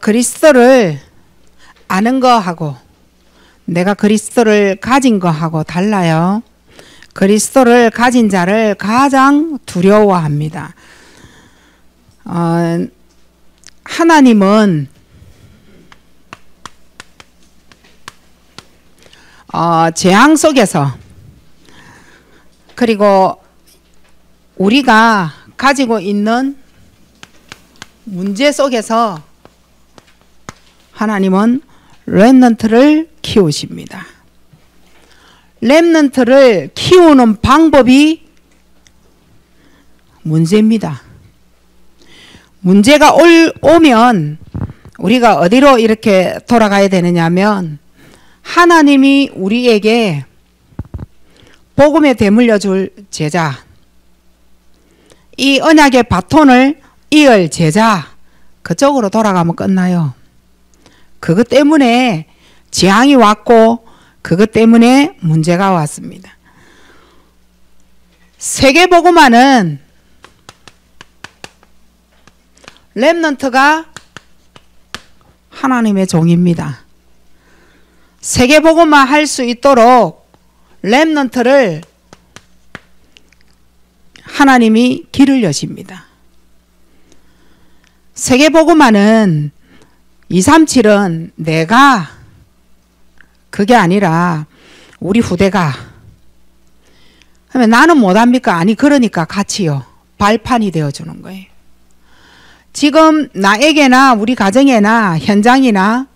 그리스도를 아는 거하고 내가 그리스도를 가진 거하고 달라요. 그리스도를 가진 자를 가장 두려워합니다. 하나님은 재앙 속에서 그리고 우리가 가지고 있는 문제 속에서 하나님은 렘넌트를 키우십니다. 렘넌트를 키우는 방법이 문제입니다. 문제가 오면 우리가 어디로 이렇게 돌아가야 되느냐 하면 하나님이 우리에게 복음에 대물려 줄 제자, 이 언약의 바톤을 이을 제자, 그쪽으로 돌아가면 끝나요. 그것 때문에 재앙이 왔고 그것 때문에 문제가 왔습니다. 세계복음화는 렘넌트가 하나님의 종입니다. 세계복음화 할 수 있도록 렘넌트를 하나님이 길을 여십니다. 세계복음화는 237은 내가 그게 아니라 우리 후대가 하면 나는 못합니까? 아니 그러니까 같이요. 발판이 되어주는 거예요. 지금 나에게나 우리 가정에나 현장이나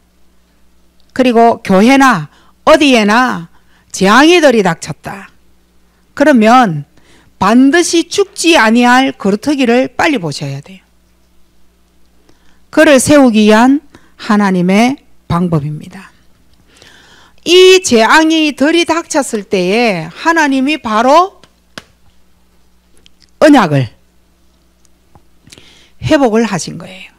그리고 교회나 어디에나 재앙이 들이닥쳤다. 그러면 반드시 죽지 아니할 거루터기를 빨리 보셔야 돼요. 그를 세우기 위한 하나님의 방법입니다. 이 재앙이 들이닥쳤을 때에 하나님이 바로 언약을 회복을 하신 거예요.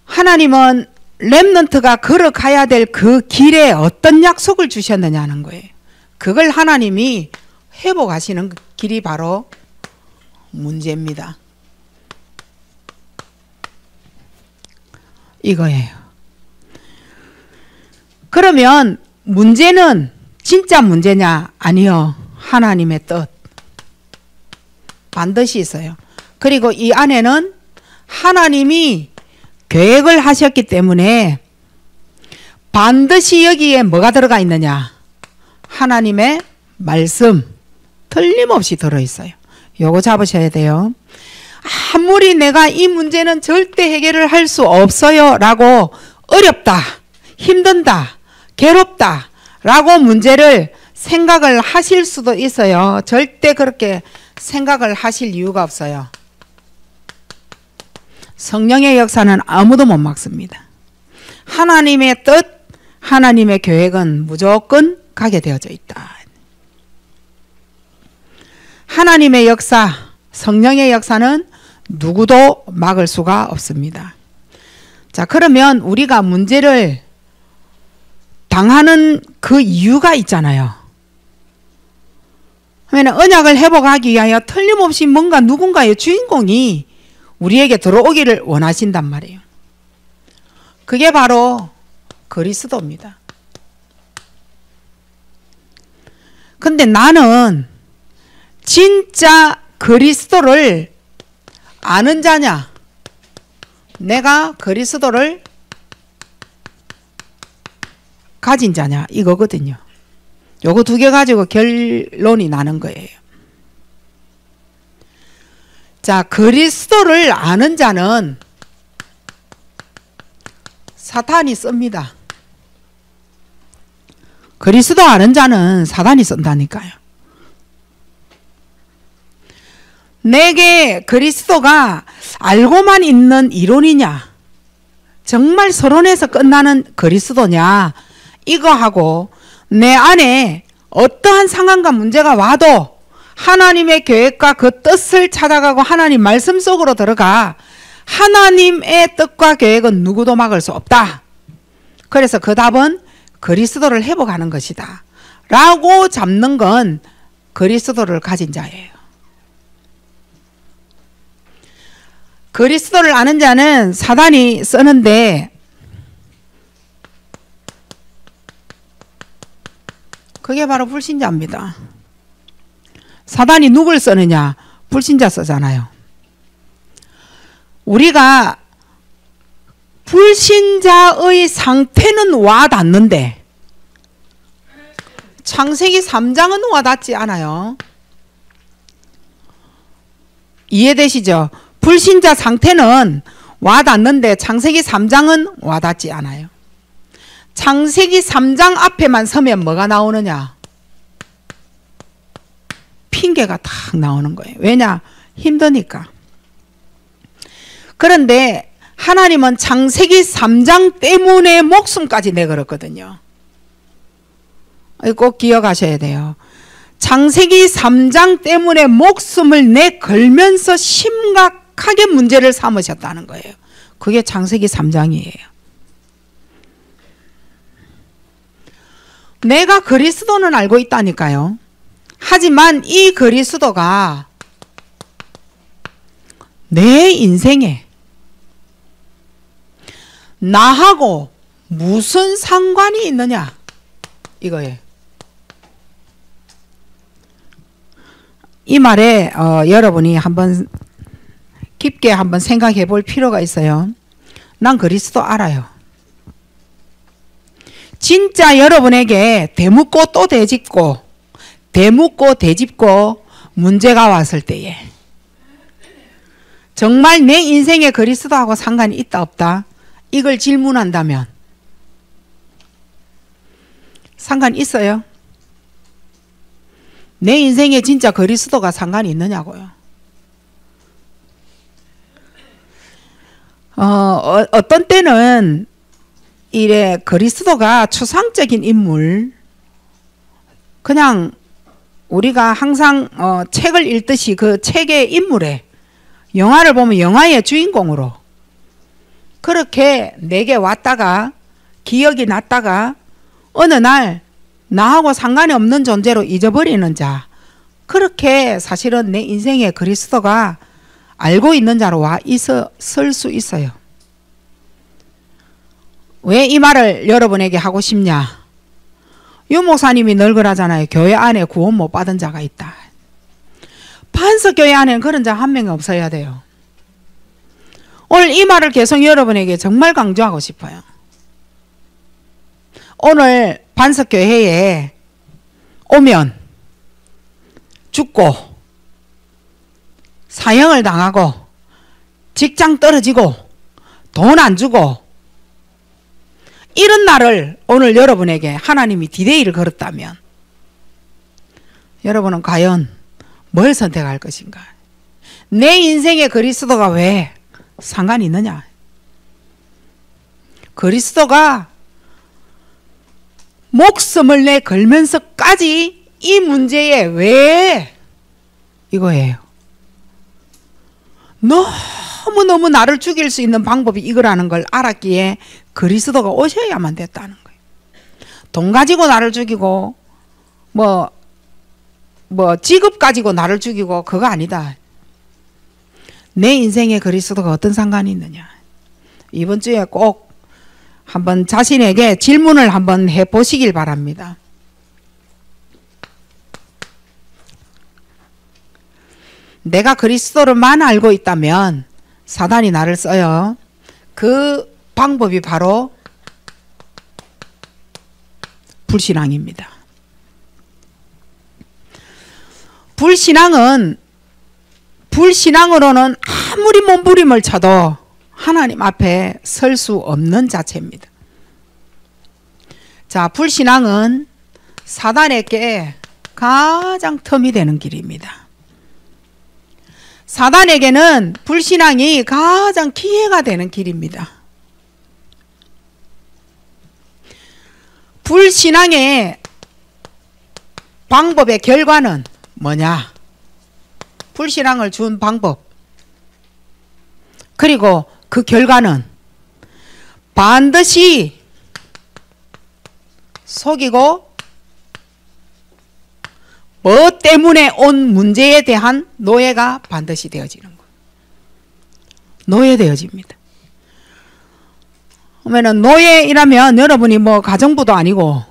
하나님은 렘넌트가 걸어가야 될 그 길에 어떤 약속을 주셨느냐는 거예요. 그걸 하나님이 회복하시는 길이 바로 문제입니다. 이거예요. 그러면 문제는 진짜 문제냐? 아니요. 하나님의 뜻. 반드시 있어요. 그리고 이 안에는 하나님이 계획을 하셨기 때문에 반드시 여기에 뭐가 들어가 있느냐? 하나님의 말씀 틀림없이 들어있어요. 요거 잡으셔야 돼요. 아무리 내가 이 문제는 절대 해결을 할 수 없어요 라고 어렵다, 힘든다, 괴롭다 라고 문제를 생각을 하실 수도 있어요. 절대 그렇게 생각을 하실 이유가 없어요. 성령의 역사는 아무도 못 막습니다. 하나님의 뜻, 하나님의 계획은 무조건 가게 되어져 있다. 하나님의 역사, 성령의 역사는 누구도 막을 수가 없습니다. 자, 그러면 우리가 문제를 당하는 그 이유가 있잖아요. 그러면 언약을 회복하기 위하여 틀림없이 뭔가 누군가의 주인공이 우리에게 들어오기를 원하신단 말이에요. 그게 바로 그리스도입니다. 근데 나는 진짜 그리스도를 아는 자냐? 내가 그리스도를 가진 자냐? 이거거든요. 요거 두 개 가지고 결론이 나는 거예요. 자, 그리스도를 아는 자는 사탄이 씁니다. 그리스도 아는 자는 사탄이 쓴다니까요. 내게 그리스도가 알고만 있는 이론이냐, 정말 서론에서 끝나는 그리스도냐, 이거하고 내 안에 어떠한 상황과 문제가 와도 하나님의 계획과 그 뜻을 찾아가고 하나님 말씀 속으로 들어가 하나님의 뜻과 계획은 누구도 막을 수 없다. 그래서 그 답은 그리스도를 회복하는 것이다 라고 잡는 건 그리스도를 가진 자예요. 그리스도를 아는 자는 사단이 쓰는데 그게 바로 불신자입니다. 사단이 누굴 쓰느냐? 불신자 쓰잖아요. 우리가 불신자의 상태는 와닿는데 창세기 3장은 와닿지 않아요. 이해되시죠? 불신자 상태는 와닿는데 창세기 3장은 와닿지 않아요. 창세기 3장 앞에만 서면 뭐가 나오느냐? 핑계가 탁 나오는 거예요. 왜냐? 힘드니까. 그런데 하나님은 창세기 3장 때문에 목숨까지 내걸었거든요. 꼭 기억하셔야 돼요. 창세기 3장 때문에 목숨을 내걸면서 심각하게 문제를 삼으셨다는 거예요. 그게 창세기 3장이에요. 내가 그리스도는 알고 있다니까요. 하지만 이 그리스도가 내 인생에 나하고 무슨 상관이 있느냐 이거예요. 이 말에 여러분이 한번 깊게 한번 생각해 볼 필요가 있어요. 난 그리스도 알아요. 진짜 여러분에게 되묻고 또 되짚고 되묻고 되짚고 문제가 왔을 때에 정말 내 인생에 그리스도하고 상관이 있다 없다 이걸 질문한다면 상관이 있어요? 내 인생에 진짜 그리스도가 상관이 있느냐고요. 어떤 때는 이래 그리스도가 추상적인 인물 그냥 우리가 항상 책을 읽듯이 그 책의 인물에 영화를 보면 영화의 주인공으로 그렇게 내게 왔다가 기억이 났다가 어느 날 나하고 상관이 없는 존재로 잊어버리는 자 그렇게 사실은 내 인생에 그리스도가 알고 있는 자로 와 있을 수 있어요. 왜 이 말을 여러분에게 하고 싶냐? 유 목사님이 늘 그러잖아요. 교회 안에 구원 못 받은 자가 있다. 반석교회 안에는 그런 자 한 명이 없어야 돼요. 오늘 이 말을 계속 여러분에게 정말 강조하고 싶어요. 오늘 반석교회에 오면 죽고 사형을 당하고 직장 떨어지고 돈 안 주고 이런 날을 오늘 여러분에게 하나님이 디데이를 걸었다면 여러분은 과연 뭘 선택할 것인가? 내 인생에 그리스도가 왜 상관이 있느냐? 그리스도가 목숨을 내 걸면서까지 이 문제에 왜 이거예요. 너무너무 나를 죽일 수 있는 방법이 이거라는 걸 알았기에 그리스도가 오셔야만 됐다는 거예요. 돈 가지고 나를 죽이고 뭐 직업 가지고 나를 죽이고 그거 아니다. 내 인생에 그리스도가 어떤 상관이 있느냐. 이번 주에 꼭 한번 자신에게 질문을 한번 해보시길 바랍니다. 내가 그리스도를만 알고 있다면 사단이 나를 써요. 그 방법이 바로 불신앙입니다. 불신앙으로는 아무리 몸부림을 쳐도 하나님 앞에 설 수 없는 자체입니다. 자, 불신앙은 사단에게 가장 틈이 되는 길입니다. 사단에게는 불신앙이 가장 기회가 되는 길입니다. 불신앙의 방법의 결과는 뭐냐? 불신앙을 준 방법. 그리고 그 결과는 반드시 속이고 뭐 때문에 온 문제에 대한 노예가 반드시 되어지는 거예요. 노예되어집니다. 그러면 노예이라면 여러분이 뭐 가정부도 아니고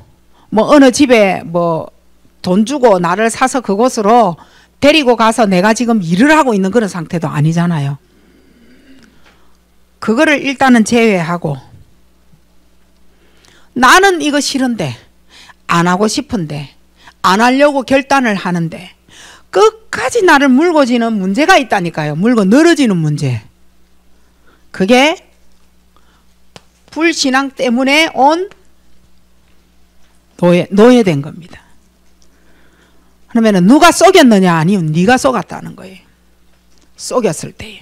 뭐 어느 집에 뭐 돈 주고 나를 사서 그곳으로 데리고 가서 내가 지금 일을 하고 있는 그런 상태도 아니잖아요. 그거를 일단은 제외하고 나는 이거 싫은데 안 하고 싶은데 안 하려고 결단을 하는데 끝까지 나를 물고 지는 문제가 있다니까요. 물고 늘어지는 문제. 그게 불신앙 때문에 온 노예된 겁니다. 그러면 누가 속였느냐? 아니면 네가 속았다는 거예요. 속였을 때에.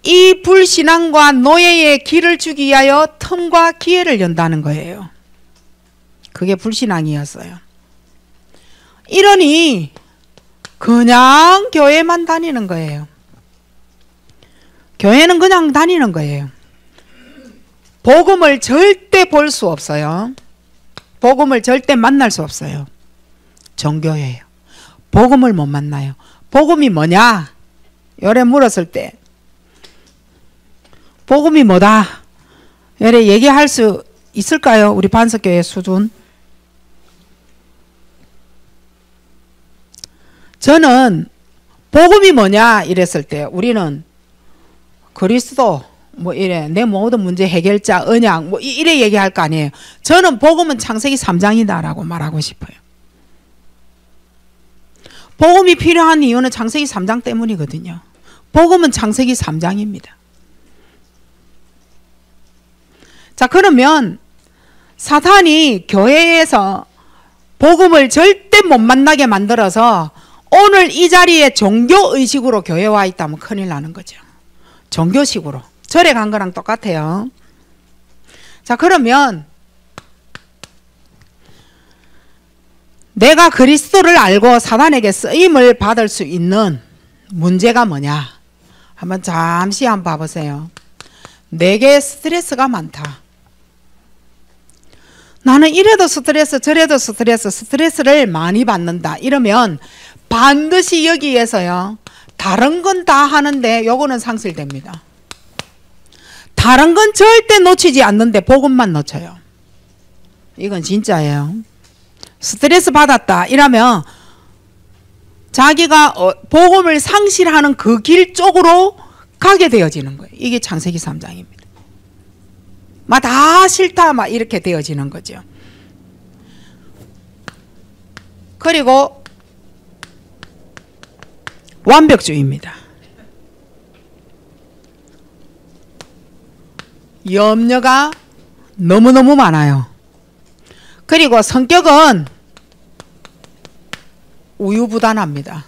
이 불신앙과 노예의 길을 주기 위하여 틈과 기회를 연다는 거예요. 그게 불신앙이었어요. 이러니 그냥 교회만 다니는 거예요. 교회는 그냥 다니는 거예요. 복음을 절대 볼 수 없어요. 복음을 절대 만날 수 없어요. 종교예요. 복음을 못 만나요. 복음이 뭐냐? 요래 물었을 때 복음이 뭐다? 요래 얘기할 수 있을까요? 우리 반석교회 수준. 저는 복음이 뭐냐 이랬을 때 우리는 그리스도 뭐 이래 내 모든 문제 해결자 언약 뭐 이래 얘기할 거 아니에요. 저는 복음은 창세기 3장이다라고 말하고 싶어요. 복음이 필요한 이유는 창세기 3장 때문이거든요. 복음은 창세기 3장입니다. 자, 그러면 사탄이 교회에서 복음을 절대 못 만나게 만들어서 오늘 이 자리에 종교의식으로 교회에 와 있다면 큰일 나는 거죠. 종교식으로. 절에 간 거랑 똑같아요. 자, 그러면 내가 그리스도를 알고 사단에게 쓰임을 받을 수 있는 문제가 뭐냐? 한번 잠시 한번 봐보세요. 내게 스트레스가 많다. 나는 이래도 스트레스 저래도 스트레스를 많이 받는다. 이러면 반드시 여기에서요. 다른 건 다 하는데 요거는 상실됩니다. 다른 건 절대 놓치지 않는데 복음만 놓쳐요. 이건 진짜예요. 스트레스 받았다 이러면 자기가 복음을 상실하는 그 길 쪽으로 가게 되어지는 거예요. 이게 창세기 3장입니다. 막 다 싫다 막 이렇게 되어지는 거죠. 그리고 완벽주의입니다. 염려가 너무너무 많아요. 그리고 성격은 우유부단합니다.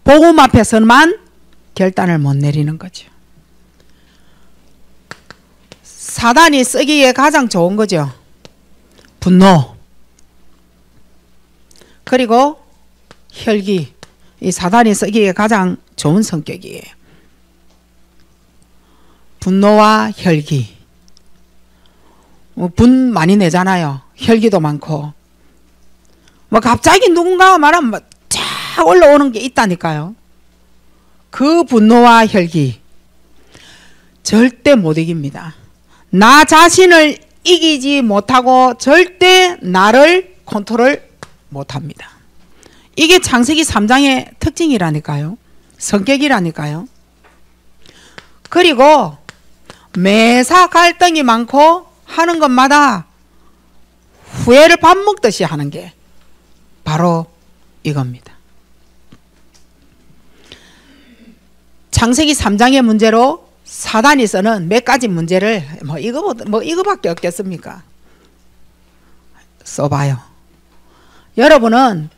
복음 앞에서만 결단을 못 내리는 거죠. 사단이 쓰기에 가장 좋은 거죠. 분노. 그리고 혈기. 이 사단이 쓰기에 가장 좋은 성격이에요. 분노와 혈기. 분 많이 내잖아요. 혈기도 많고. 뭐 갑자기 누군가가 말하면 쫙 올라오는 게 있다니까요. 그 분노와 혈기 절대 못 이깁니다. 나 자신을 이기지 못하고 절대 나를 컨트롤 못합니다. 이게 창세기 3장의 특징이라니까요. 성격이라니까요. 그리고 매사 갈등이 많고 하는 것마다 후회를 밥 먹듯이 하는 게 바로 이겁니다. 창세기 3장의 문제로 사단이 쓰는 몇 가지 문제를 뭐 이거밖에 없겠습니까? 써봐요. 여러분은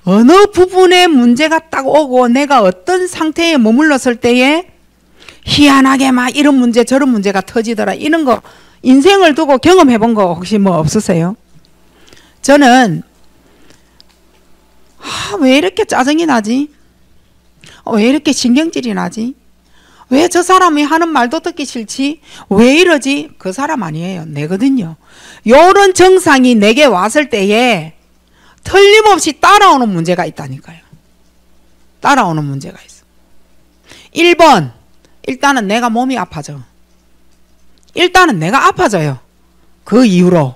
어느 부분에 문제가 딱 오고 내가 어떤 상태에 머물렀을 때에 희한하게 막 이런 문제 저런 문제가 터지더라 이런 거 인생을 두고 경험해 본 거 혹시 뭐 없으세요? 저는 왜 이렇게 짜증이 나지? 왜 이렇게 신경질이 나지? 왜 저 사람이 하는 말도 듣기 싫지? 왜 이러지? 그 사람 아니에요. 내거든요. 요런 정상이 내게 왔을 때에 틀림없이 따라오는 문제가 있다니까요. 따라오는 문제가 있어. 1번, 일단은 내가 몸이 아파져. 일단은 내가 아파져요. 그 이후로.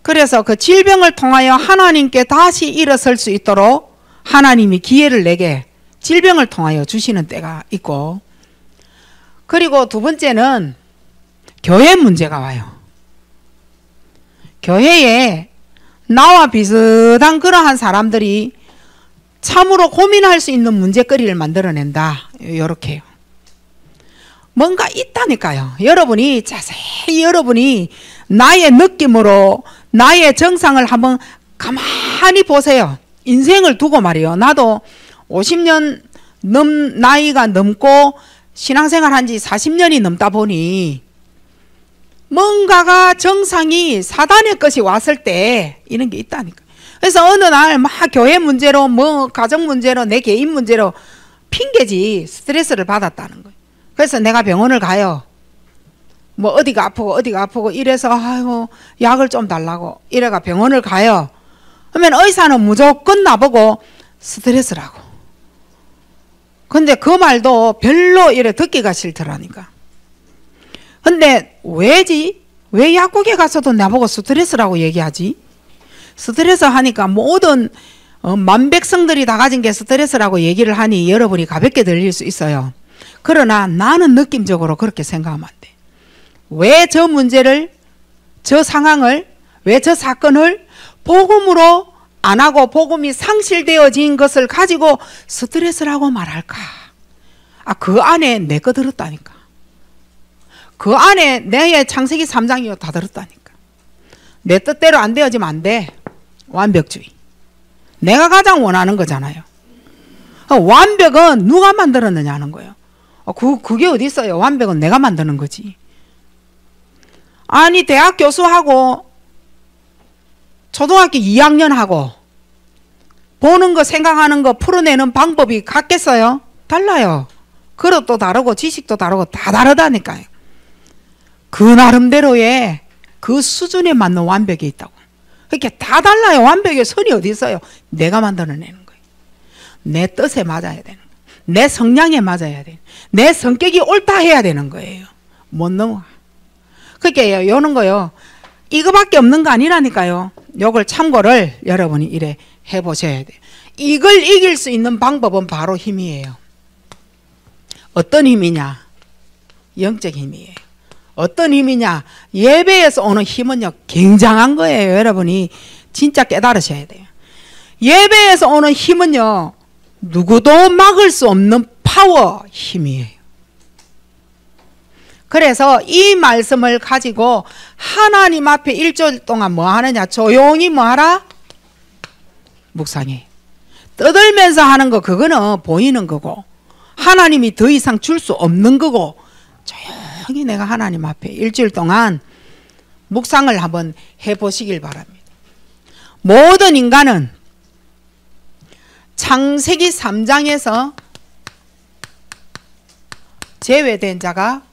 그래서 그 질병을 통하여 하나님께 다시 일어설 수 있도록 하나님이 기회를 내게 질병을 통하여 주시는 때가 있고, 그리고 두 번째는 교회 문제가 와요. 교회에 나와 비슷한 그러한 사람들이 참으로 고민할 수 있는 문제거리를 만들어낸다. 요렇게요. 뭔가 있다니까요. 여러분이 자세히 여러분이 나의 느낌으로 나의 정상을 한번 가만히 보세요. 인생을 두고 말이요. 나도 50년 나이가 넘고 신앙생활 한 지 40년이 넘다 보니 뭔가가 정상이 사단의 것이 왔을 때 이런 게 있다니까. 그래서 어느 날 막 교회 문제로 뭐 가정 문제로 내 개인 문제로 핑계지 스트레스를 받았다는 거예요. 그래서 내가 병원을 가요. 뭐 어디가 아프고 이래서 아이고 약을 좀 달라고 이래가 병원을 가요. 그러면 의사는 무조건 나보고 스트레스라고. 근데 그 말도 별로 이래 듣기가 싫더라니까. 근데 왜지? 왜 약국에 가서도 나보고 스트레스라고 얘기하지? 스트레스 하니까 모든 만백성들이 다 가진 게 스트레스라고 얘기를 하니 여러분이 가볍게 들릴 수 있어요. 그러나 나는 느낌적으로 그렇게 생각하면 안 돼. 왜 저 문제를, 저 상황을, 왜 저 사건을 복음으로 안 하고 복음이 상실되어진 것을 가지고 스트레스라고 말할까? 그 안에 내 거 들었다니까. 그 안에 내 창세기 3장이요 다 들었다니까. 내 뜻대로 안 되어지면 안 돼. 완벽주의. 내가 가장 원하는 거잖아요. 완벽은 누가 만들었느냐 하는 거예요. 그게 어디 있어요? 완벽은 내가 만드는 거지. 아니 대학 교수하고 초등학교 2학년 하고 보는 거 생각하는 거 풀어내는 방법이 같겠어요? 달라요. 그릇도 다르고 지식도 다르고 다 다르다니까요. 그 나름대로의 그 수준에 맞는 완벽이 있다고. 그렇게 다 달라요. 완벽의 선이 어디 있어요? 내가 만들어내는 거예요. 내 뜻에 맞아야 되는 거예요. 내 성향에 맞아야 돼요. 내 성격이 옳다 해야 되는 거예요. 못 넘어가. 그렇게 요는 거요. 이거밖에 없는 거 아니라니까요. 요걸 참고를 여러분이 이래 해보셔야 돼요. 이걸 이길 수 있는 방법은 바로 힘이에요. 어떤 힘이냐? 영적 힘이에요. 어떤 힘이냐? 예배에서 오는 힘은요 굉장한 거예요. 여러분이 진짜 깨달으셔야 돼요. 예배에서 오는 힘은요 누구도 막을 수 없는 파워 힘이에요. 그래서 이 말씀을 가지고 하나님 앞에 일주일 동안 뭐 하느냐? 조용히 뭐 하라? 묵상해. 떠들면서 하는 거 그거는 보이는 거고 하나님이 더 이상 줄 수 없는 거고 조용히 내가 하나님 앞에 일주일 동안 묵상을 한번 해보시길 바랍니다. 모든 인간은 창세기 3장에서 제외된 자가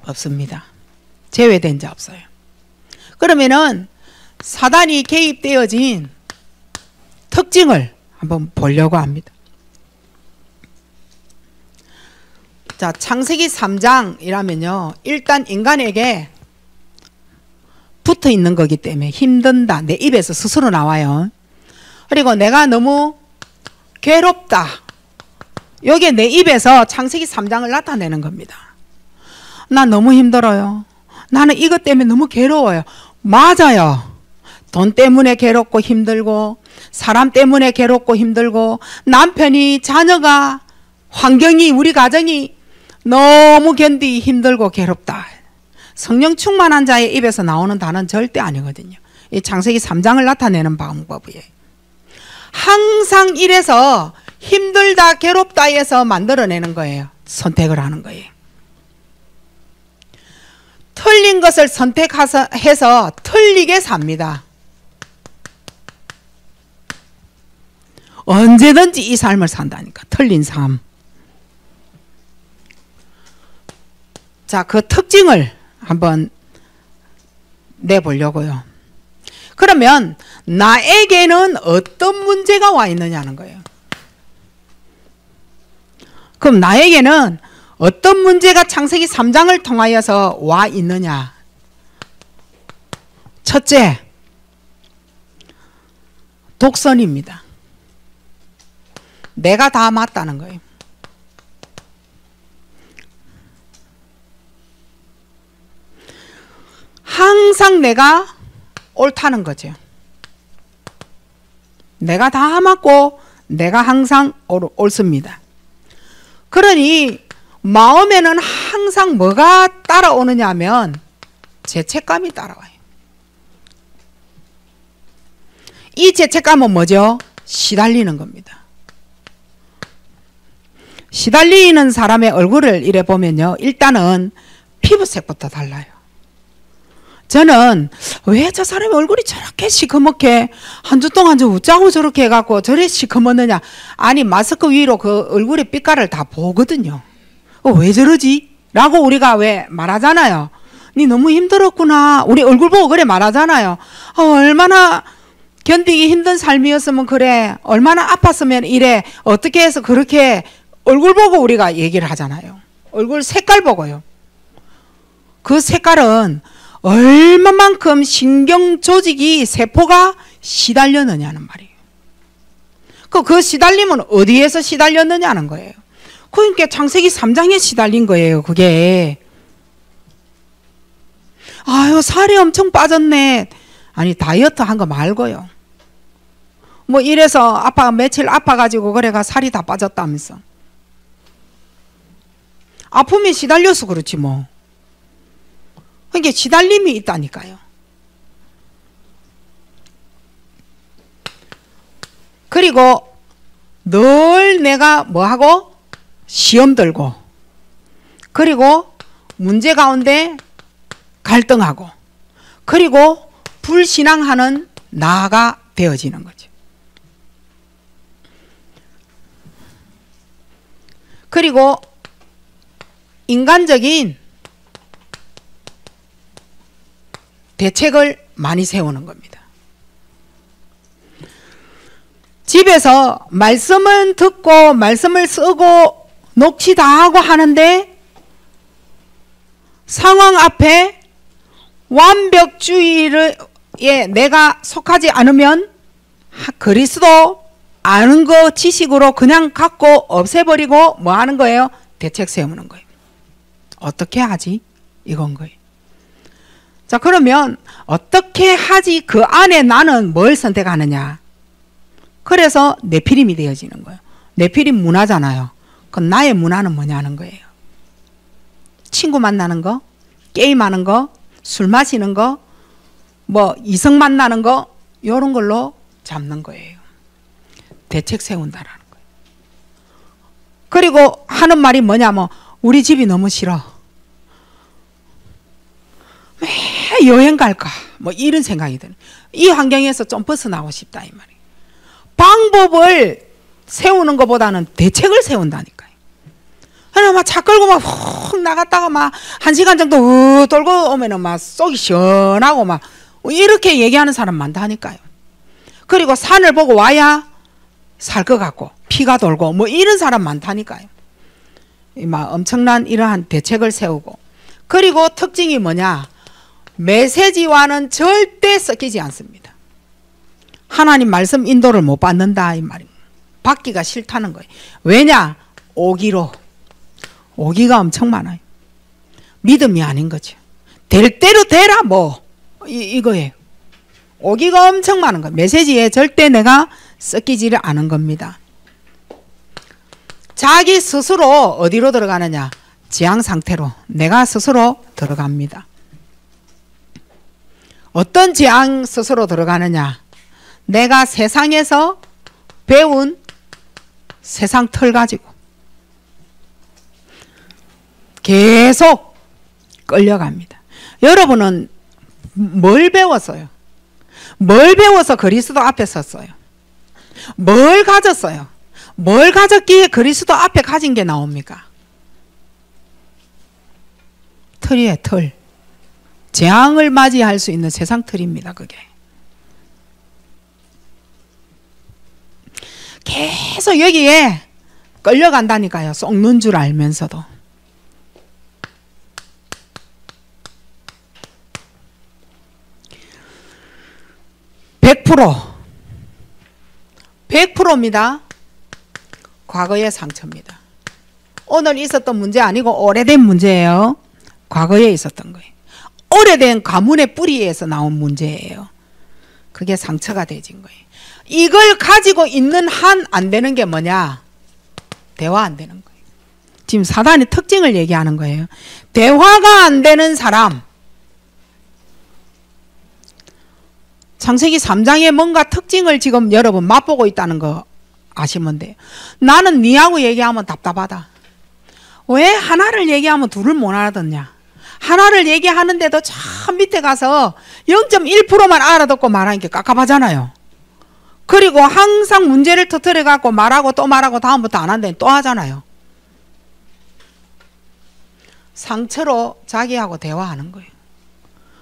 없습니다. 제외된 자 없어요. 그러면은 사단이 개입되어진 특징을 한번 보려고 합니다. 자, 창세기 3장이라면요 일단 인간에게 붙어 있는 거기 때문에 힘든다. 내 입에서 스스로 나와요. 그리고 내가 너무 괴롭다. 여기에 내 입에서 창세기 3장을 나타내는 겁니다. 나 너무 힘들어요. 나는 이것 때문에 너무 괴로워요. 맞아요. 돈 때문에 괴롭고 힘들고 사람 때문에 괴롭고 힘들고 남편이 자녀가 환경이 우리 가정이 너무 견디기 힘들고 괴롭다. 성령 충만한 자의 입에서 나오는 단어는 절대 아니거든요. 이 창세기 3장을 나타내는 방법이에요. 항상 이래서 힘들다 괴롭다 해서 만들어내는 거예요. 선택을 하는 거예요. 틀린 것을 선택해서 틀리게 삽니다. 언제든지 이 삶을 산다니까. 틀린 삶. 자, 그 특징을 한번 내보려고요. 그러면 나에게는 어떤 문제가 와 있느냐는 거예요. 그럼 나에게는 어떤 문제가 창세기 3장을 통하여서 와 있느냐? 첫째, 독선입니다. 내가 다 맞다는 거예요. 항상 내가 옳다는 거죠. 내가 다 맞고 내가 항상 옳습니다. 그러니 마음에는 항상 뭐가 따라오느냐 하면 죄책감이 따라와요. 이 죄책감은 뭐죠? 시달리는 겁니다. 시달리는 사람의 얼굴을 이래 보면요, 일단은 피부색부터 달라요. 저는 왜 저 사람의 얼굴이 저렇게 시커멓게 한 주 동안 저 웃자고 저렇게 해갖고 저래 시커멓느냐. 아니 마스크 위로 그 얼굴의 빛깔을 다 보거든요. 왜 저러지? 라고 우리가 왜 말하잖아요. 니 너무 힘들었구나. 우리 얼굴 보고 그래 말하잖아요. 얼마나 견디기 힘든 삶이었으면 그래. 얼마나 아팠으면 이래. 어떻게 해서 그렇게 얼굴 보고 우리가 얘기를 하잖아요. 얼굴 색깔 보고요. 그 색깔은 얼마만큼 신경 조직이 세포가 시달렸느냐는 말이에요. 그 시달림은 어디에서 시달렸느냐는 거예요. 그러니까 창세기 3장에 시달린 거예요. 그게. 아유 살이 엄청 빠졌네. 아니 다이어트 한 거 말고요. 뭐 이래서 며칠 아파가지고 그래가 살이 다 빠졌다면서. 아픔에 시달려서 그렇지 뭐. 그러니까 시달림이 있다니까요. 그리고 늘 내가 뭐하고? 시험 들고, 그리고 문제 가운데 갈등하고, 그리고 불신앙하는 나가 되어지는 거죠. 그리고 인간적인 대책을 많이 세우는 겁니다. 집에서 말씀은 듣고 말씀을 쓰고 녹취 다 하고 하는데 상황 앞에 완벽주의에 내가 속하지 않으면 그리스도 아는 거 지식으로 그냥 갖고 없애버리고 뭐 하는 거예요? 대책 세우는 거예요. 어떻게 하지? 이건 거예요. 자, 그러면 어떻게 하지? 그 안에 나는 뭘 선택하느냐? 그래서 네피림이 되어지는 거예요. 네피림 문화잖아요. 그럼 나의 문화는 뭐냐는 거예요. 친구 만나는 거, 게임하는 거, 술 마시는 거, 뭐 이성 만나는 거, 이런 걸로 잡는 거예요. 대책 세운다라는 거예요. 그리고 하는 말이 뭐냐면 우리 집이 너무 싫어. 왜 여행 갈까? 뭐 이런 생각이 드는. 이 환경에서 좀 벗어나고 싶다 이 말이에요. 방법을 세우는 것보다는 대책을 세운다니까요. 그냥 막 차 끌고 막 훅 나갔다가 막 1시간 정도 돌고 오면은 막 속이 시원하고 막 이렇게 얘기하는 사람 많다니까요. 그리고 산을 보고 와야 살 것 같고 피가 돌고 뭐 이런 사람 많다니까요. 막 엄청난 이러한 대책을 세우고, 그리고 특징이 뭐냐? 메시지와는 절대 섞이지 않습니다. 하나님 말씀 인도를 못 받는다 이 말입니다. 받기가 싫다는 거예요. 왜냐? 오기로. 오기가 엄청 많아요. 믿음이 아닌 거죠. 될 대로 되라 뭐 이거예요. 오기가 엄청 많은 거예요. 메시지에 절대 내가 섞이지를 않은 겁니다. 자기 스스로 어디로 들어가느냐? 지향 상태로 내가 스스로 들어갑니다. 어떤 지향 스스로 들어가느냐? 내가 세상에서 배운 세상 틀 가지고 계속 끌려갑니다. 여러분은 뭘 배웠어요? 뭘 배워서 그리스도 앞에 섰어요? 뭘 가졌어요? 뭘 가졌기에 그리스도 앞에 가진 게 나옵니까? 틀이에요, 틀. 재앙을 맞이할 수 있는 세상 틀입니다, 그게. 계속 여기에 끌려간다니까요. 썩는 줄 알면서도. (100%) 100%입니다. 과거의 상처입니다. 오늘 있었던 문제 아니고 오래된 문제예요. 과거에 있었던 거예요. 오래된 가문의 뿌리에서 나온 문제예요. 그게 상처가 되진 거예요. 이걸 가지고 있는 한 안 되는 게 뭐냐? 대화 안 되는 거예요. 지금 사단의 특징을 얘기하는 거예요. 대화가 안 되는 사람. 창세기 3장에 뭔가 특징을 지금 여러분 맛보고 있다는 거 아시면 돼요. 나는 니하고 얘기하면 답답하다. 왜 하나를 얘기하면 둘을 못 알아듣냐? 하나를 얘기하는데도 저 밑에 가서 0.1%만 알아듣고 말하는 게 깝깝하잖아요. 그리고 항상 문제를 터뜨려 갖고 말하고 또 말하고 다음부터 안 한다니 또 하잖아요. 상처로 자기하고 대화하는 거예요.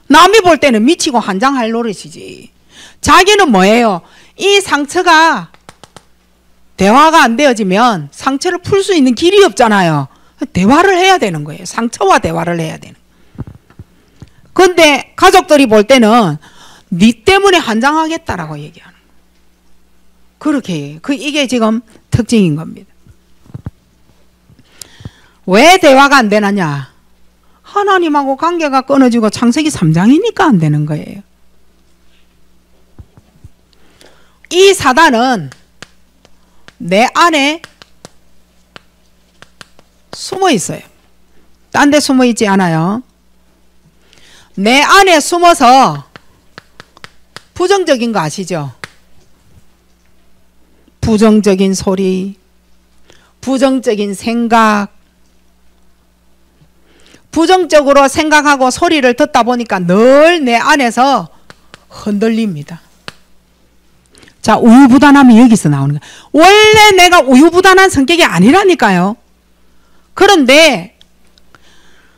남이 볼 때는 미치고 환장할 노릇이지. 자기는 뭐예요? 이 상처가 대화가 안 되어지면 상처를 풀 수 있는 길이 없잖아요. 대화를 해야 되는 거예요. 상처와 대화를 해야 되는. 근데 가족들이 볼 때는 니 때문에 환장하겠다라고 얘기하는 거예요. 그렇게 해요. 이게 지금 특징인 겁니다. 왜 대화가 안 되느냐? 하나님하고 관계가 끊어지고 창세기 3장이니까 안 되는 거예요. 이 사단은 내 안에 숨어 있어요. 딴 데 숨어 있지 않아요. 내 안에 숨어서 부정적인 거 아시죠? 부정적인 소리, 부정적인 생각, 부정적으로 생각하고 소리를 듣다 보니까 늘 내 안에서 흔들립니다. 자, 우유부단함이 여기서 나오는 거예요. 원래 내가 우유부단한 성격이 아니라니까요. 그런데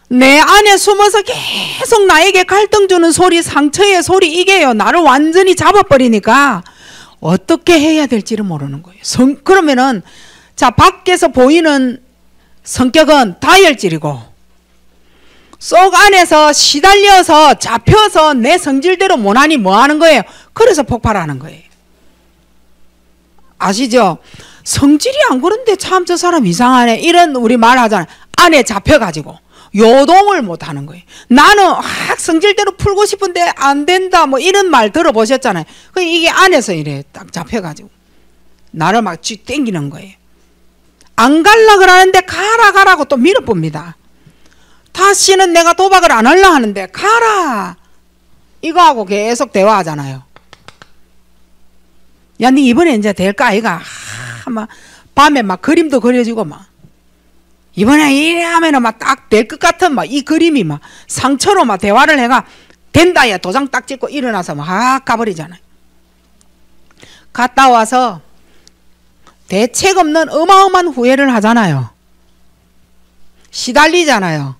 내 안에 숨어서 계속 나에게 갈등 주는 소리, 상처의 소리, 이게요, 나를 완전히 잡아버리니까 어떻게 해야 될지를 모르는 거예요. 그러면은, 자, 밖에서 보이는 성격은 다혈질이고, 속 안에서 시달려서 잡혀서 내 성질대로 못하니 뭐 하는 거예요? 그래서 폭발하는 거예요. 아시죠? 성질이 안 그런데 참 저 사람 이상하네. 이런 우리 말 하잖아요. 안에 잡혀가지고 요동을 못 하는 거예요. 나는 확 성질대로 풀고 싶은데 안 된다. 뭐 이런 말 들어보셨잖아요. 이게 안에서 이래 딱 잡혀가지고 나를 막 쥐 땡기는 거예요. 안 갈라 그러는데 가라 가라고 또 밀어봅니다. 다시는 내가 도박을 안 하려 하는데 가라. 이거하고 계속 대화하잖아요. 야, 니 이번에 이제 될까 아이가? 막 밤에 막 그림도 그려지고 막 이번에 이래 하면은 막 딱 될 것 같은 막 이 그림이 막 상처로 막 대화를 해가 된다 야 도장 딱 찍고 일어나서 막 가버리잖아요. 갔다 와서 대책 없는 어마어마한 후회를 하잖아요. 시달리잖아요.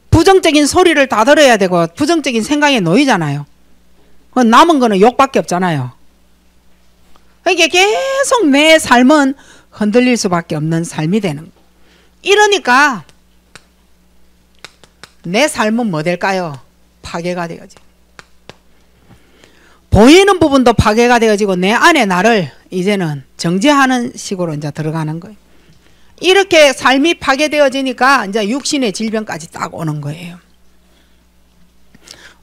부정적인 소리를 다 들어야 되고 부정적인 생각에 놓이잖아요. 남은 거는 욕밖에 없잖아요. 이게 계속 내 삶은 흔들릴 수밖에 없는 삶이 되는 거예요. 이러니까 내 삶은 뭐 될까요? 파괴가 되어지고 보이는 부분도 파괴가 되어지고 내 안에 나를 이제는 정죄하는 식으로 이제 들어가는 거예요. 이렇게 삶이 파괴되어지니까 이제 육신의 질병까지 딱 오는 거예요.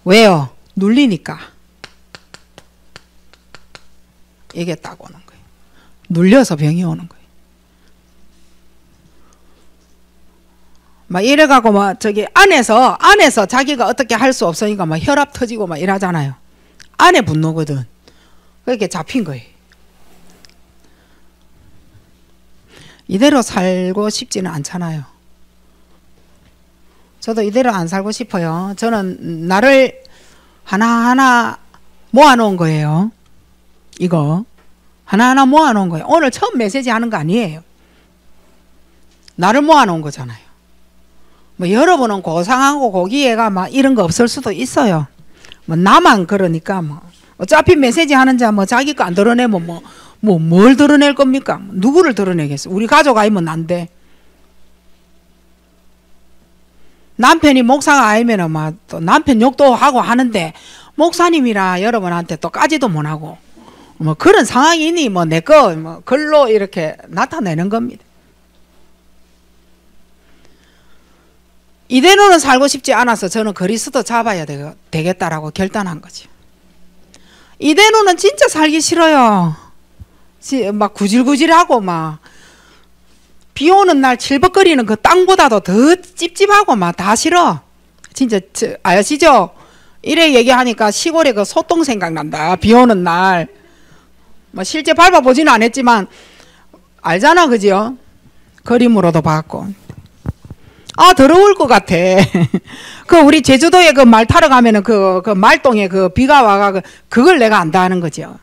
왜요? 눌리니까. 이게 딱 오는 거예요. 눌려서 병이 오는 거예요. 막 이래가고 막 저기 안에서 자기가 어떻게 할 수 없으니까 막 혈압 터지고 막 이러잖아요. 안에 분노거든. 그렇게 잡힌 거예요. 이대로 살고 싶지는 않잖아요. 저도 이대로 안 살고 싶어요. 저는 나를 하나하나 모아놓은 거예요. 이거 하나하나 모아놓은 거예요. 오늘 처음 메시지 하는 거 아니에요. 나를 모아놓은 거잖아요. 뭐 여러분은 고상하고 고기애가 막 이런 거 없을 수도 있어요. 뭐 나만 그러니까 뭐 어차피 메시지 하는 자 뭐 자기 거 안 드러내면 뭘 드러낼 겁니까? 누구를 드러내겠어? 우리 가족 아니면 난데. 남편이 목사가 아니면은 막 또 남편 욕도 하고 하는데 목사님이라 여러분한테 또 까지도 못하고 뭐 그런 상황이니 뭐 내 거 뭐 글로 이렇게 나타내는 겁니다. 이대로는 살고 싶지 않아서 저는 그리스도 잡아야 되겠다라고 결단한 거지. 이대로는 진짜 살기 싫어요. 막 구질구질하고 막 비 오는 날 칠벅거리는 그 땅보다도 더 찝찝하고 막 다 싫어. 진짜 아시죠? 이래 얘기하니까 시골에 그 소똥 생각난다. 비 오는 날. 뭐 실제 밟아보지는 않았지만 알잖아, 그죠? 그림으로도 봤고. 아, 더러울 것 같아. 그 우리 제주도에 그 말 타러 가면은 그 말똥에 그 비가 와가 그걸 내가 안다 하는 거죠.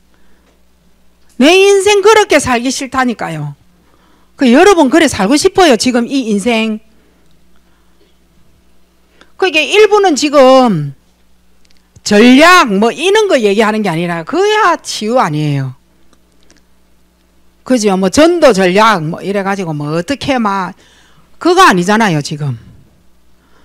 내 인생 그렇게 살기 싫다니까요. 그 여러분 그래 살고 싶어요. 지금 이 인생. 그게 일부는 지금 전략 뭐 이런 거 얘기하는 게 아니라 그야 치유 아니에요. 그죠? 뭐 전도 전략 뭐 이래가지고 뭐 어떻게 막 그거 아니잖아요 지금.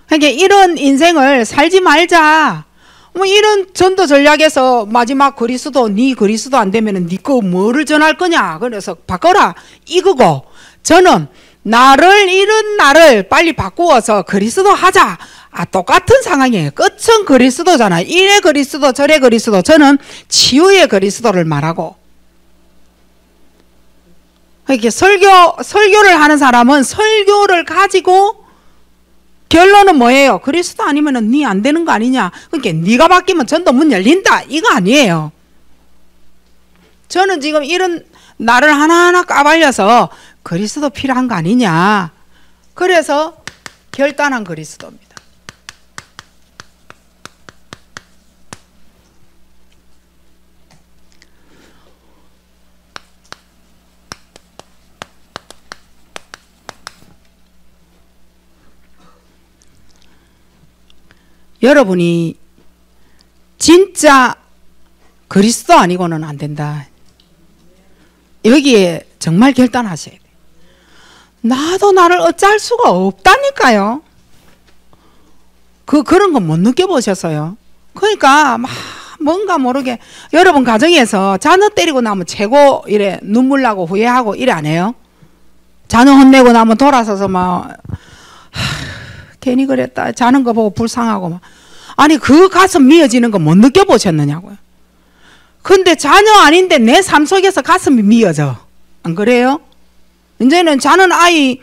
그러니까 이런 인생을 살지 말자. 뭐 이런 전도 전략에서 마지막 그리스도 네 그리스도 안 되면은 네 거 뭐를 전할 거냐. 그래서 바꿔라 이거고 저는 이런 나를 빨리 바꾸어서 그리스도 하자. 아, 똑같은 상황이에요. 끝은 그리스도잖아요. 이래 그리스도 저래 그리스도. 저는 치유의 그리스도를 말하고. 이렇게 설교를 하는 사람은 설교를 가지고 결론은 뭐예요? 그리스도 아니면은 네 안 되는 거 아니냐? 그러니까 네가 바뀌면 전도 문 열린다. 이거 아니에요. 저는 지금 이런 나를 하나하나 까발려서 그리스도 필요한 거 아니냐? 그래서 결단한 그리스도입니다. 여러분이 진짜 그리스도 아니고는 안 된다. 여기에 정말 결단하셔야 돼요. 나도 나를 어찌할 수가 없다니까요. 그런 거 못 느껴보셨어요? 그러니까 막 뭔가 모르게 여러분 가정에서 자녀 때리고 나면 최고 이래 눈물 나고 후회하고 이래 안 해요? 자녀 혼내고 나면 돌아서서 막 괜히 그랬다. 자는 거 보고 불쌍하고 막. 아니 그 가슴 미어지는 거 못 느껴보셨느냐고요. 근데 자녀 아닌데 내 삶 속에서 가슴이 미어져. 안 그래요? 이제는 자는 아이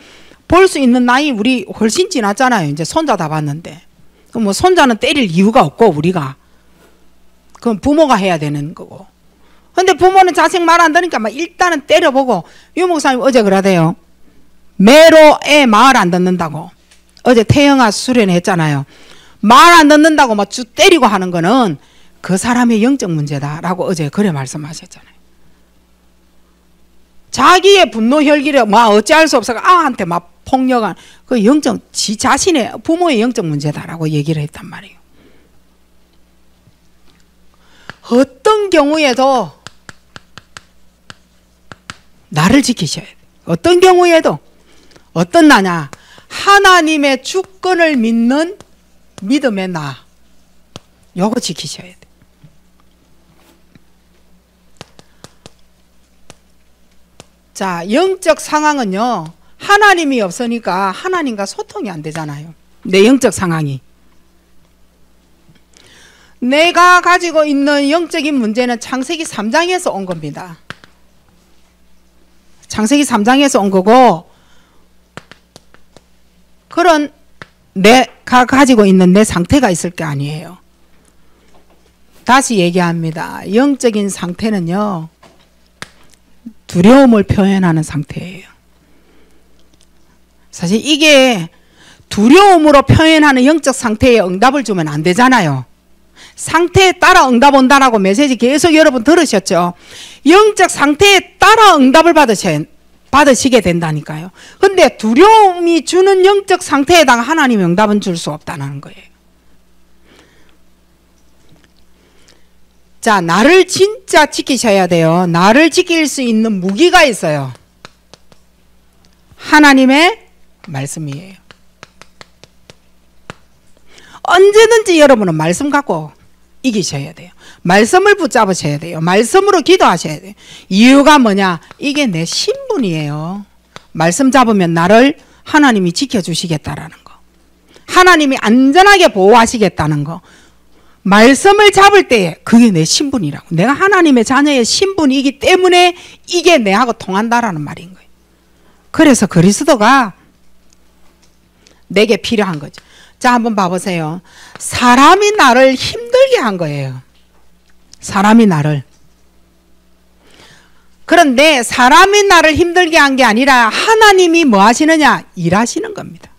볼 수 있는 나이 우리 훨씬 지났잖아요. 이제 손자 다 봤는데. 뭐 손자는 때릴 이유가 없고 우리가. 그건 부모가 해야 되는 거고. 근데 부모는 자식 말 안 들으니까 막 일단은 때려보고 유 목사님 어제 그러대요. 매로 애 말 안 듣는다고. 어제 태영아 수련했잖아요. 말 안 듣는다고 막 주 때리고 하는 거는 그 사람의 영적 문제다라고 어제 그래 말씀하셨잖아요. 자기의 분노 혈기를 막 어찌할 수 없어서 아한테 막 폭력한 그 영적 지 자신의 부모의 영적 문제다라고 얘기를 했단 말이에요. 어떤 경우에도 나를 지키셔야 돼요. 어떤 경우에도 어떤 나냐? 하나님의 주권을 믿는 믿음의 나. 요거 지키셔야 돼요. 자, 영적 상황은요. 하나님이 없으니까 하나님과 소통이 안 되잖아요. 내 영적 상황이. 내가 가지고 있는 영적인 문제는 창세기 3장에서 온 겁니다. 창세기 3장에서 온 거고 그런 내가 가지고 있는 내 상태가 있을 게 아니에요. 다시 얘기합니다. 영적인 상태는요. 두려움을 표현하는 상태예요. 사실 이게 두려움으로 표현하는 영적 상태에 응답을 주면 안 되잖아요. 상태에 따라 응답 온다라고 메시지 계속 여러분 들으셨죠? 영적 상태에 따라 응답을 받으시게 된다니까요. 근데 두려움이 주는 영적 상태에다가 하나님이 응답은 줄 수 없다는 거예요. 자, 나를 진짜 지키셔야 돼요. 나를 지킬 수 있는 무기가 있어요. 하나님의 말씀이에요. 언제든지 여러분은 말씀 갖고 이기셔야 돼요. 말씀을 붙잡으셔야 돼요. 말씀으로 기도하셔야 돼요. 이유가 뭐냐? 이게 내 신분이에요. 말씀 잡으면 나를 하나님이 지켜주시겠다라는 거. 하나님이 안전하게 보호하시겠다는 거. 말씀을 잡을 때에 그게 내 신분이라고. 내가 하나님의 자녀의 신분이기 때문에 이게 내하고 통한다라는 말인 거예요. 그래서 그리스도가 내게 필요한 거죠. 자, 한번 봐보세요. 사람이 나를 힘들게 한 거예요. 사람이 나를. 그런데 사람이 나를 힘들게 한 게 아니라 하나님이 뭐 하시느냐? 일하시는 겁니다.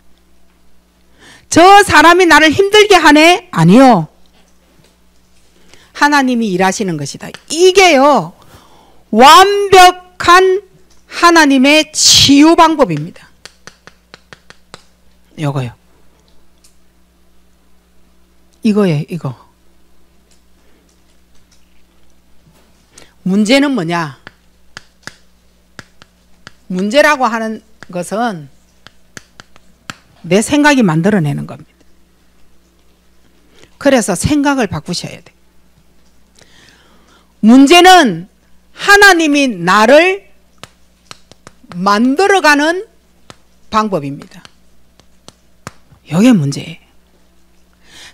저 사람이 나를 힘들게 하네? 아니요. 하나님이 일하시는 것이다. 이게요, 완벽한 하나님의 치유 방법입니다. 요거요. 이거예요, 이거. 문제는 뭐냐? 문제라고 하는 것은 내 생각이 만들어내는 겁니다. 그래서 생각을 바꾸셔야 돼. 문제는 하나님이 나를 만들어가는 방법입니다. 이게 문제예요.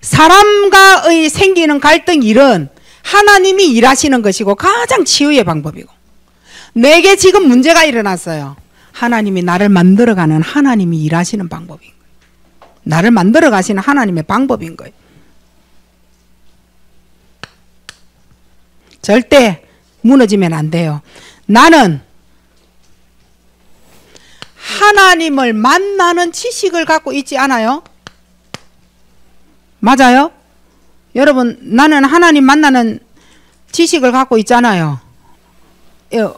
사람과의 생기는 갈등 일은 하나님이 일하시는 것이고 가장 치유의 방법이고, 내게 지금 문제가 일어났어요. 하나님이 나를 만들어가는 하나님이 일하시는 방법인 거예요. 나를 만들어 가시는 하나님의 방법인 거예요. 절대 무너지면 안 돼요. 나는 하나님을 만나는 지식을 갖고 있지 않아요? 맞아요? 여러분, 나는 하나님 만나는 지식을 갖고 있잖아요.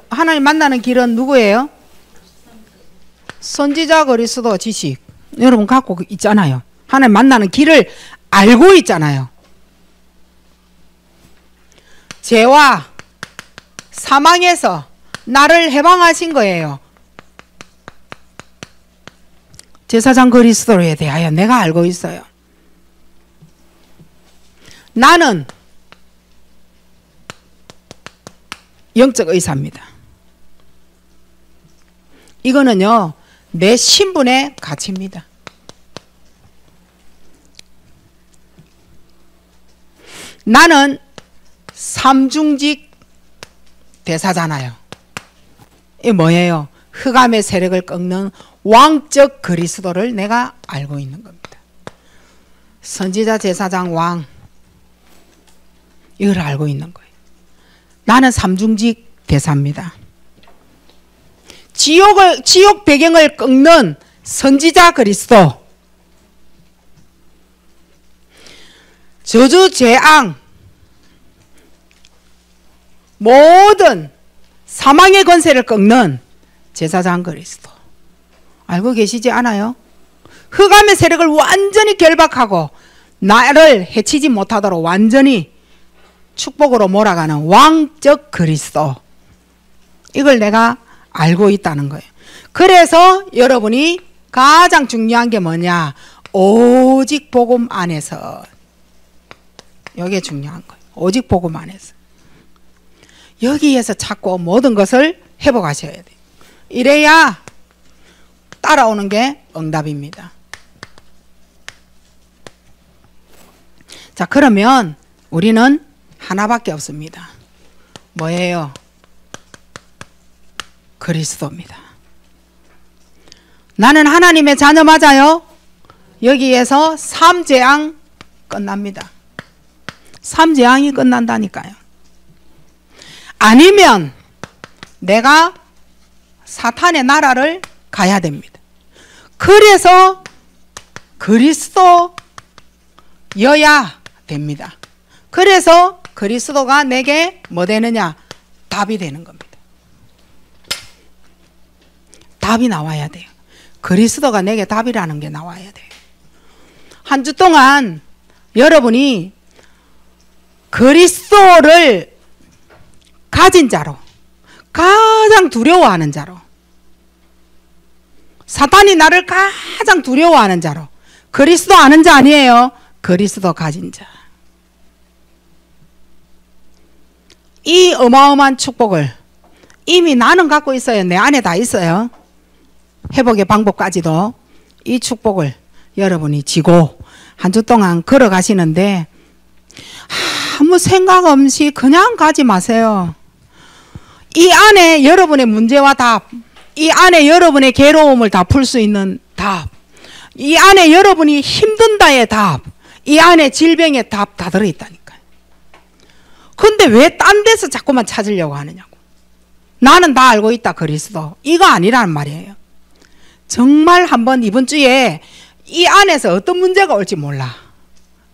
하나님 만나는 길은 누구예요? 선지자 그리스도 지식. 여러분 갖고 있잖아요. 하나님 만나는 길을 알고 있잖아요. 죄와 사망에서 나를 해방하신 거예요. 제사장 그리스도에 대하여 내가 알고 있어요. 나는 영적 의사입니다. 이거는요, 내 신분의 가치입니다. 나는 삼중직 대사잖아요. 이게 뭐예요? 흑암의 세력을 꺾는 왕적 그리스도를 내가 알고 있는 겁니다. 선지자, 제사장, 왕, 이걸 알고 있는 거예요. 나는 삼중직 대사입니다. 지옥 배경을 꺾는 선지자 그리스도, 저주, 재앙, 모든 사망의 권세를 꺾는 제사장 그리스도 알고 계시지 않아요? 흑암의 세력을 완전히 결박하고 나를 해치지 못하도록 완전히 축복으로 몰아가는 왕적 그리스도, 이걸 내가 알고 있다는 거예요. 그래서 여러분이 가장 중요한 게 뭐냐? 오직 복음 안에서. 이게 중요한 거예요. 오직 복음 안에서. 여기에서 자꾸 모든 것을 회복하셔야 돼요. 이래야 따라오는 게 응답입니다. 자, 그러면 우리는 하나밖에 없습니다. 뭐예요? 그리스도입니다. 나는 하나님의 자녀 맞아요? 여기에서 삼재앙 끝납니다. 삼재앙이 끝난다니까요. 아니면 내가 사탄의 나라를 가야 됩니다. 그래서 그리스도여야 됩니다. 그래서 그리스도가 내게 뭐 되느냐? 답이 되는 겁니다. 답이 나와야 돼요. 그리스도가 내게 답이라는 게 나와야 돼요. 한 주 동안 여러분이 그리스도를 가진 자로, 가장 두려워하는 자로, 사탄이 나를 가장 두려워하는 자로, 그리스도 아는 자 아니에요. 그리스도 가진 자. 이 어마어마한 축복을 이미 나는 갖고 있어요. 내 안에 다 있어요. 회복의 방법까지도. 이 축복을 여러분이 지고 한 주 동안 걸어가시는데 아무 생각 없이 그냥 가지 마세요. 이 안에 여러분의 문제와 답, 이 안에 여러분의 괴로움을 다 풀 수 있는 답, 이 안에 여러분이 힘든다의 답, 이 안에 질병의 답 다 들어있다니까요. 근데 왜 딴 데서 자꾸만 찾으려고 하느냐고. 나는 다 알고 있다, 그리스도. 이거 아니라는 말이에요. 정말 한번 이번 주에 이 안에서 어떤 문제가 올지 몰라.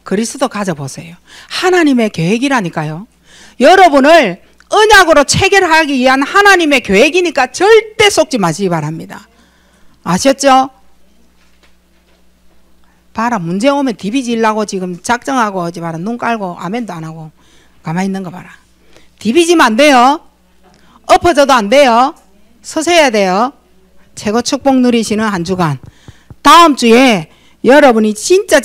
그리스도 가져보세요. 하나님의 계획이라니까요. 여러분을 언약으로 체결하기 위한 하나님의 계획이니까 절대 속지 마시기 바랍니다. 아셨죠? 봐라, 문제 오면 디비지려고 지금 작정하고 하지 마라. 눈 깔고 아멘도 안 하고 가만히 있는 거 봐라. 디비지면 안 돼요. 엎어져도 안 돼요. 서세야 돼요. 최고 축복 누리시는 한 주간. 다음 주에 여러분이 진짜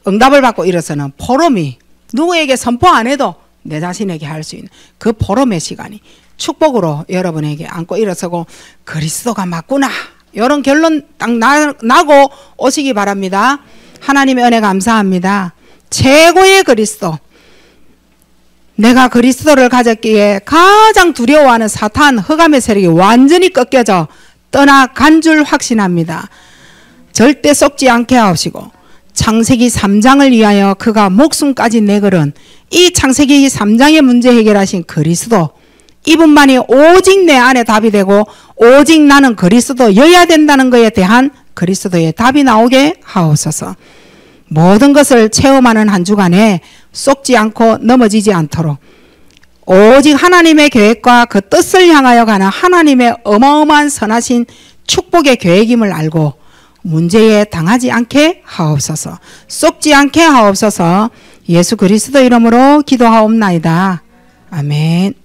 응답을 받고 일어서는 포럼이 누구에게 선포 안 해도 내 자신에게 할 수 있는 그 포럼의 시간이 축복으로 여러분에게 안고 일어서고 그리스도가 맞구나. 이런 결론 딱 나고 오시기 바랍니다. 하나님의 은혜 감사합니다. 최고의 그리스도. 내가 그리스도를 가졌기에 가장 두려워하는 사탄 흑암의 세력이 완전히 꺾여져 떠나간 줄 확신합니다. 절대 속지 않게 하옵시고 창세기 3장을 위하여 그가 목숨까지 내걸은 이 창세기 3장의 문제 해결하신 그리스도, 이분만이 오직 내 안에 답이 되고 오직 나는 그리스도여야 된다는 것에 대한 그리스도의 답이 나오게 하옵소서. 모든 것을 체험하는 한 주간에 쏙지 않고 넘어지지 않도록 오직 하나님의 계획과 그 뜻을 향하여 가는 하나님의 어마어마한 선하신 축복의 계획임을 알고 문제에 당하지 않게 하옵소서. 쏙지 않게 하옵소서. 예수 그리스도 이름으로 기도하옵나이다. 아멘.